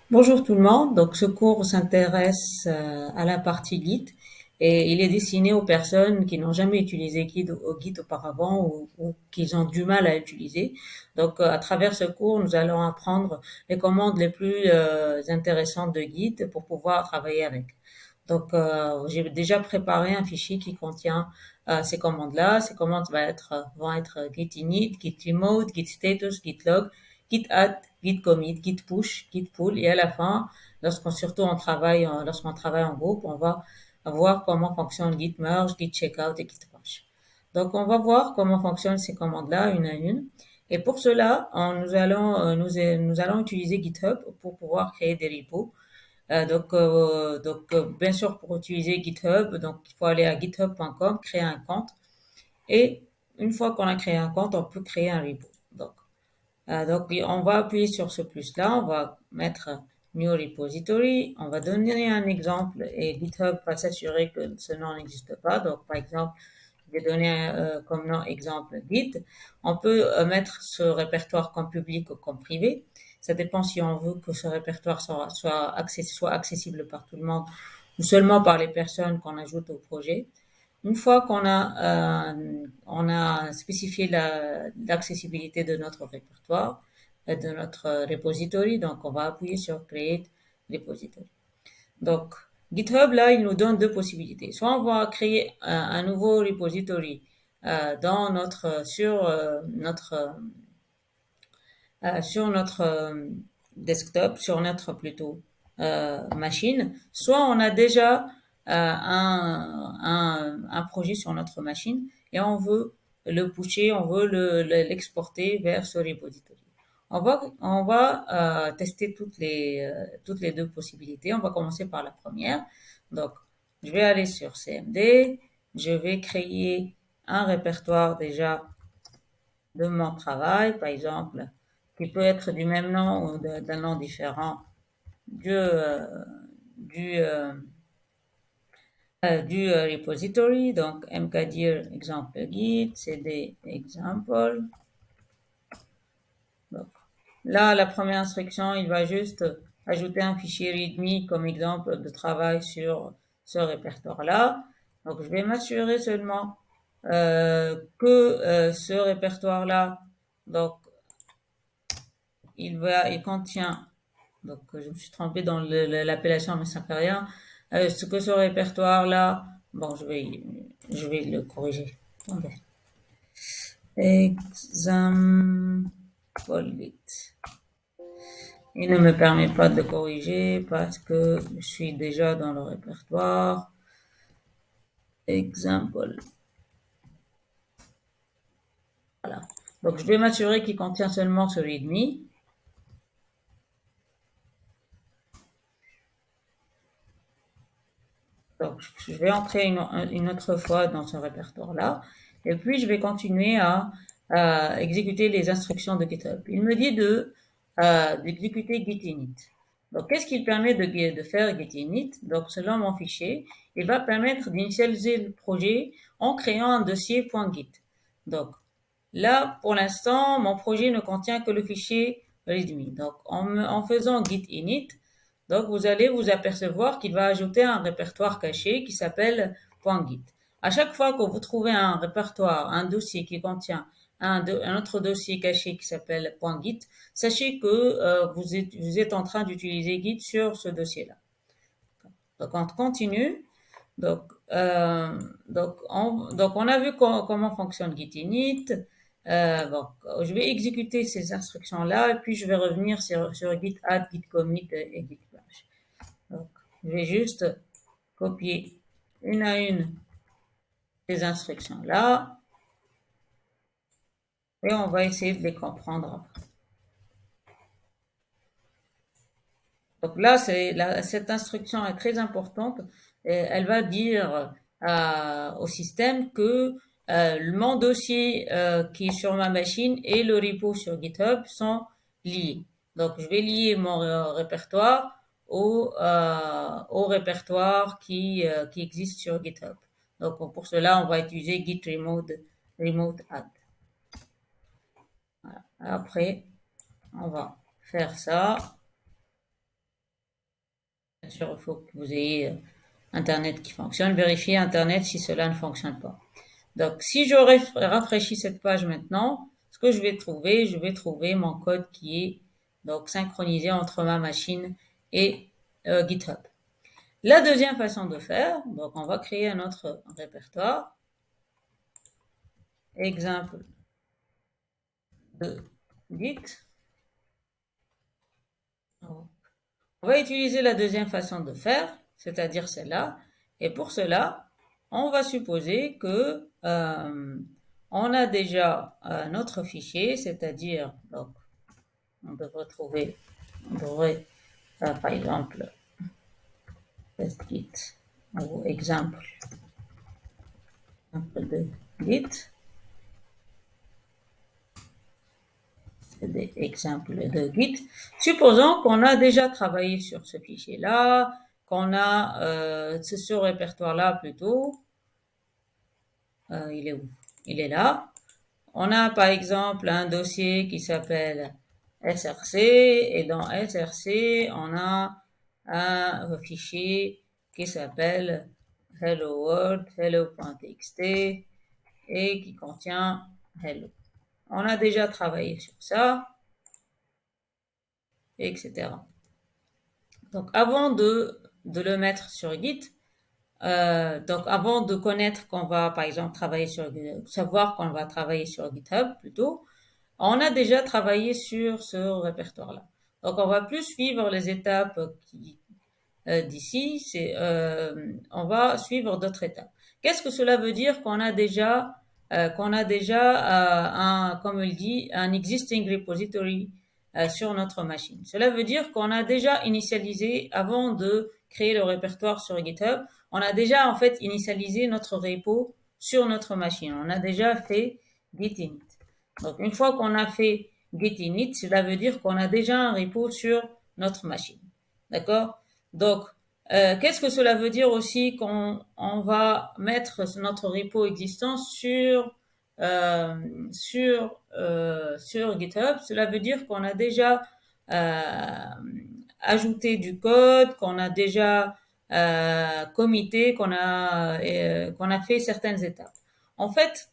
Bonjour tout le monde. Donc, ce cours s'intéresse à la partie Git et il est destiné aux personnes qui n'ont jamais utilisé Git auparavant ou qui ont du mal à utiliser. Donc, à travers ce cours, nous allons apprendre les commandes les plus intéressantes de Git pour pouvoir travailler avec. Donc, j'ai déjà préparé un fichier qui contient ces commandes-là. Ces commandes vont être git init, git remote, git status, git log, git add, git commit, git push, git pull. Et à la fin, lorsqu'on travaille en groupe, on va voir comment fonctionne git merge, git checkout et git push. Donc, on va voir comment fonctionnent ces commandes-là une à une. Et pour cela, nous allons utiliser GitHub pour pouvoir créer des repos. Bien sûr, pour utiliser GitHub, donc il faut aller à github.com, créer un compte, et une fois qu'on a créé un compte, on peut créer un repo. Donc, on va appuyer sur ce plus-là, on va mettre New Repository, on va donner un exemple et GitHub va s'assurer que ce nom n'existe pas. Donc, par exemple, je vais donner comme nom exemple Git. On peut mettre ce répertoire comme public ou comme privé. Ça dépend si on veut que ce répertoire soit accessible par tout le monde ou seulement par les personnes qu'on ajoute au projet. Une fois on a spécifié l'accessibilité de notre répertoire, de notre repository, donc on va appuyer sur Create Repository. Donc, GitHub, là, il nous donne deux possibilités. Soit on va créer un nouveau repository sur notre desktop, sur notre plutôt machine. Soit on a déjà un projet sur notre machine et on veut le pusher, on veut l'exporter vers ce repository. On va tester toutes les deux possibilités. On va commencer par la première. Donc, je vais aller sur CMD. Je vais créer un répertoire déjà de mon travail, par exemple, qui peut être du même nom ou d'un nom différent du, euh, du, euh, du repository. Donc, mkdir exemple git, cd example. Donc, là, la première instruction, il va juste ajouter un fichier README comme exemple de travail sur ce répertoire-là. Donc, je vais m'assurer seulement que ce répertoire-là, donc, il contient, donc je me suis trompée dans l'appellation, mais ça fait rien. Ce que ce répertoire-là, bon, je vais le corriger. Attendez. Example. Il ne me permet pas de le corriger parce que je suis déjà dans le répertoire. Example. Voilà. Donc, je vais m'assurer qu'il contient seulement ce readme. Donc, je vais entrer une autre fois dans ce répertoire-là. Et puis, je vais continuer à exécuter les instructions de GitHub. Il me dit d'exécuter git init. Donc, qu'est-ce qu'il permet de faire git init? Donc, selon mon fichier, il va permettre d'initialiser le projet en créant un dossier .git. Donc, là, pour l'instant, mon projet ne contient que le fichier readme. Donc, en faisant git init, donc vous allez vous apercevoir qu'il va ajouter un répertoire caché qui s'appelle .git. À chaque fois que vous trouvez un répertoire, un dossier qui contient un autre dossier caché qui s'appelle .git, sachez que vous êtes en train d'utiliser Git sur ce dossier-là. Donc on continue. Donc, on a vu comment fonctionne Git init. Bon, je vais exécuter ces instructions-là et puis je vais revenir sur Git add, Git commit et Git push. Donc, je vais juste copier une à une ces instructions-là et on va essayer de les comprendre après. Donc là, cette instruction est très importante. Et elle va dire au système que mon dossier qui est sur ma machine et le repo sur GitHub sont liés. Donc, je vais lier mon répertoire au répertoire qui existe sur GitHub. Donc, pour cela, on va utiliser git remote add. Voilà. Après, on va faire ça. Bien sûr, il faut que vous ayez Internet qui fonctionne. Vérifiez Internet si cela ne fonctionne pas. Donc, si je rafraîchis cette page maintenant, ce que je vais trouver mon code qui est donc synchronisé entre ma machine et GitHub. La deuxième façon de faire, donc on va créer un autre répertoire. Exemple de Git. On va utiliser la deuxième façon de faire, c'est-à-dire celle-là. Et pour cela, on va supposer que on a déjà notre fichier, c'est-à-dire, donc, on devrait trouver, on devrait, par exemple, test-git, ou exemple de Git, c'est des exemples de Git. Supposons qu'on a déjà travaillé sur ce fichier-là, qu'on a ce répertoire-là plutôt. Il est où? Il est là. On a par exemple un dossier qui s'appelle src et dans src, on a un fichier qui s'appelle hello world, hello.txt et qui contient hello. On a déjà travaillé sur ça, etc. Donc avant de le mettre sur Git, donc avant de connaître qu'on va par exemple travailler sur savoir qu'on va travailler sur GitHub plutôt, on a déjà travaillé sur ce répertoire-là. Donc on va plus suivre les étapes d'ici, on va suivre d'autres étapes. Qu'est-ce que cela veut dire qu'on a déjà un, comme il dit, un existing repository sur notre machine. Cela veut dire qu'on a déjà initialisé, avant de créer le répertoire sur GitHub, on a déjà en fait initialisé notre repo sur notre machine. On a déjà fait git init. Donc une fois qu'on a fait git init, cela veut dire qu'on a déjà un repo sur notre machine. D'accord? Donc, qu'est-ce que cela veut dire aussi qu'on va mettre notre repo existant sur GitHub? Cela veut dire qu'on a déjà ajouté du code, qu'on a déjà commité, qu'on a fait certaines étapes. En fait,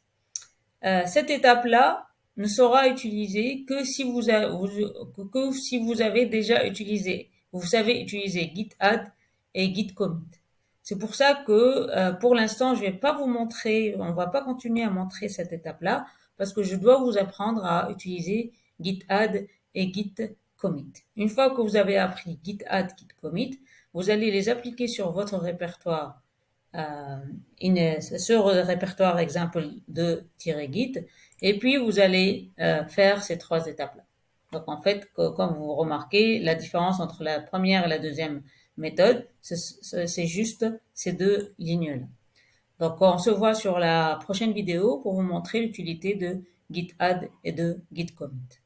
cette étape-là ne sera utilisée que si vous avez déjà utilisé, vous savez utiliser git add et git commit. C'est pour ça que pour l'instant, je vais pas vous montrer, on va pas continuer à montrer cette étape-là parce que je dois vous apprendre à utiliser git add et git commit. Une fois que vous avez appris git add, git commit, vous allez les appliquer sur votre répertoire sur le répertoire exemple de -git et puis vous allez faire ces trois étapes-là. Donc en fait, comme vous remarquez, la différence entre la première et la deuxième méthode, c'est juste ces deux lignes-là. Donc on se voit sur la prochaine vidéo pour vous montrer l'utilité de git add et de git commit.